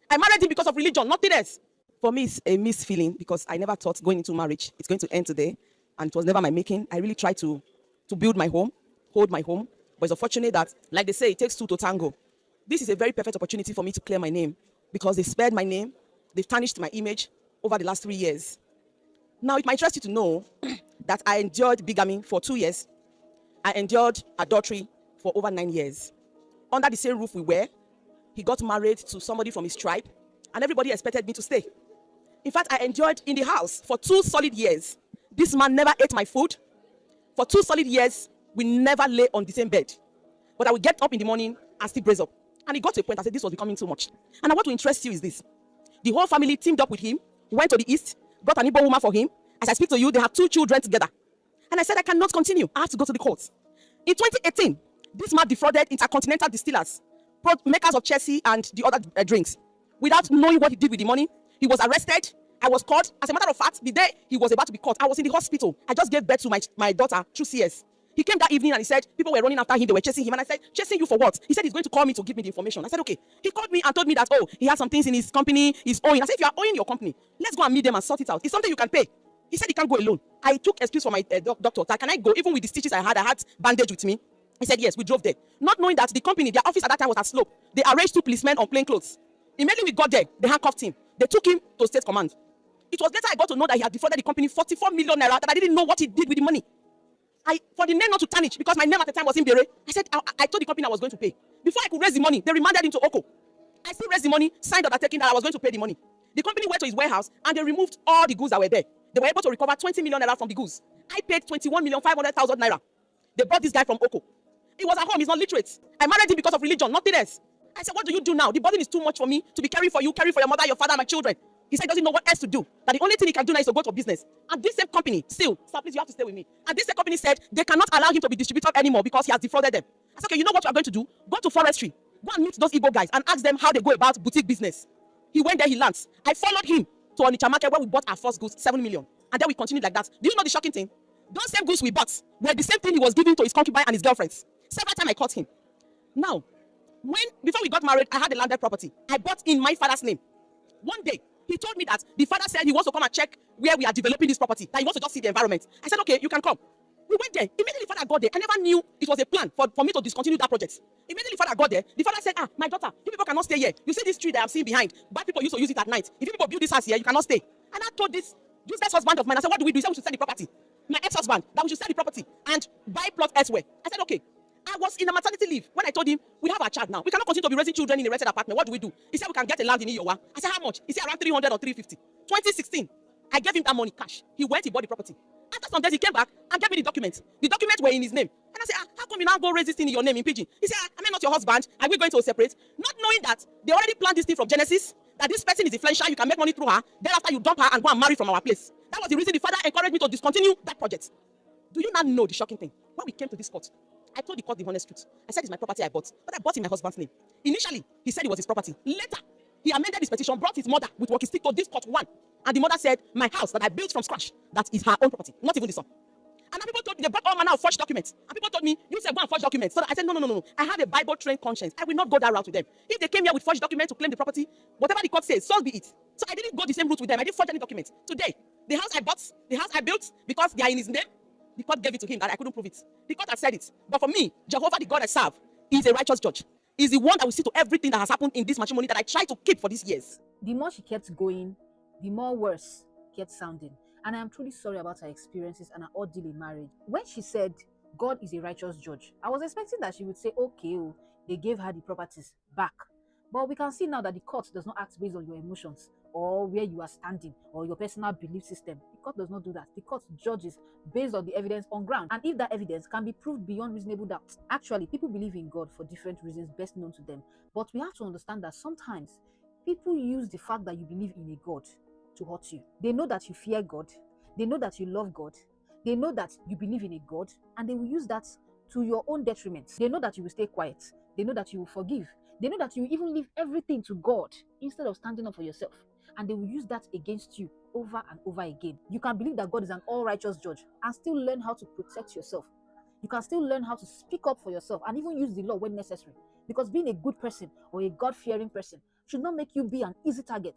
I married him because of religion, nothing else. For me, it's a mixed feeling because I never thought going into marriage, it's going to end today. And it was never my making. I really tried to build my home, hold my home. But it's unfortunate that, like they say, it takes two to tango. This is a very perfect opportunity for me to clear my name because they spared my name. They've tarnished my image over the last 3 years. Now, it might interest you to know that I endured bigamy for 2 years. I endured adultery for over 9 years. Under the same roof we were, he got married to somebody from his tribe, and everybody expected me to stay. In fact, I endured in the house for 2 solid years. This man never ate my food. For 2 solid years, we never lay on the same bed. But I would get up in the morning and still brace up. And it got to a point I said this was becoming too much. And I want to interest you is this. The whole family teamed up with him, went to the east, got an Igbo woman for him. As I speak to you, they have 2 children together. And I said, I cannot continue. I have to go to the courts. In 2018, this man defrauded Intercontinental Distillers, makers of Chelsea and the other drinks. Without knowing what he did with the money, he was arrested. I was caught. As a matter of fact, the day he was about to be caught, I was in the hospital. I just gave birth to my daughter through CS. He came that evening and he said, people were running after him. They were chasing him. And I said, chasing you for what? He said he's going to call me to give me the information. I said, okay. He called me and told me that, oh, he has some things in his company. He's owing. I said, if you are owing your company, let's go and meet them and sort it out. It's something you can pay. He said he can't go alone. I took excuse for my doctor. That, can I go? Even with the stitches I had bandage with me. He said, yes, we drove there. Not knowing that the company, their office at that time was at Slope. They arranged 2 policemen on plain clothes. Immediately we got there, they handcuffed him. They took him to state command. It was later I got to know that he had defrauded the company 44 million naira, that I didn't know what he did with the money. For the name not to tarnish, because my name at the time was Imbere, I said, I told the company I was going to pay. Before I could raise the money, they remanded him to Oko. I still raised the money, signed undertaking that I was going to pay the money. The company went to his warehouse and they removed all the goods that were there. They were able to recover 20 million naira from the goods. I paid 21,500,000 naira. They brought this guy from Oko. He was at home, he's not literate. I married him because of religion, nothing else. I said, what do you do now? The burden is too much for me to be caring for you, caring for your mother, your father, and my children. He said he doesn't know what else to do. That the only thing he can do now is to go to business. And this same company, still, sir, please, you have to stay with me. And this same company said they cannot allow him to be distributor anymore because he has defrauded them. I said, okay, you know what you are going to do? Go to forestry. Go and meet those Igbo guys and ask them how they go about boutique business. He went there, he lands. I followed him to Onitsha market where we bought our first goods, 7 million. And then we continued like that. Do you know the shocking thing? Those same goods we bought were the same thing he was giving to his concubine and his girlfriends. Several times I caught him. Now, before we got married, I had a landed property. I bought in my father's name. One day, he told me that the father said he wants to come and check where we are developing this property, that he wants to just see the environment. I said, okay, you can come. We went there. Immediately, father got there. I never knew it was a plan for me to discontinue that project. Immediately, father got there. The father said, my daughter, you people cannot stay here. You see this tree that I'm seeing behind? Bad people used to use it at night. If you people build this house here, you cannot stay. And I told this useless husband of mine, I said, what do we do? He said we should sell the property. My ex-husband, that we should sell the property and buy plot elsewhere. I said, okay. I was in a maternity leave when I told him, we have a child now. We cannot continue to be raising children in a rented apartment. What do we do? He said, we can get a land in Iowa. I said, how much? He said, around 300 or 350. 2016, I gave him that money cash. He went, he bought the property. After some days, he came back and gave me the documents. The documents were in his name. And I said, how come you now go raise this thing in your name in Pidgin? He said, am I not your husband? Are we going to separate? Not knowing that they already planned this thing from Genesis, that this person is influential, you can make money through her. Thereafter, you dump her and go and marry from our place. That was the reason the father encouraged me to discontinue that project. Do you not know the shocking thing? When we came to this court, I told the court the honest truth. I said it's my property I bought, but I bought in my husband's name. Initially, he said it was his property. Later, he amended his petition, brought his mother with walkie stick to this court one. And the mother said, my house that I built from scratch, that is her own property, not even the son. And people told me, they brought all manner of forged documents. And people told me, you said go and forge documents. So I said, no. I have a Bible-trained conscience. I will not go that route with them. If they came here with forged documents to claim the property, whatever the court says, so be it. So I didn't go the same route with them. I didn't forge any documents. Today, the house I bought, the house I built, because they are in his name, the court gave it to him that I couldn't prove it. The court has said it. But for me, Jehovah, the God I serve, is a righteous judge. He's the one that will see to everything that has happened in this matrimony that I tried to keep for these years. The more she kept going, the more worse kept sounding. And I am truly sorry about her experiences and her ordeal in marriage. When she said, God is a righteous judge, I was expecting that she would say, okay, they gave her the properties back. But we can see now that the court does not act based on your emotions or where you are standing or your personal belief system. The court does not do that. The court judges based on the evidence on ground. And if that evidence can be proved beyond reasonable doubt. Actually, people believe in God for different reasons best known to them. But we have to understand that sometimes people use the fact that you believe in a God to hurt you. They know that you fear God. They know that you love God. They know that you believe in a God, and they will use that to your own detriment. They know that you will stay quiet. They know that you will forgive. They know that you will even leave everything to God instead of standing up for yourself. And they will use that against you over and over again. You can believe that God is an all-righteous judge and still learn how to protect yourself. You can still learn how to speak up for yourself and even use the law when necessary. Because being a good person or a God-fearing person should not make you be an easy target.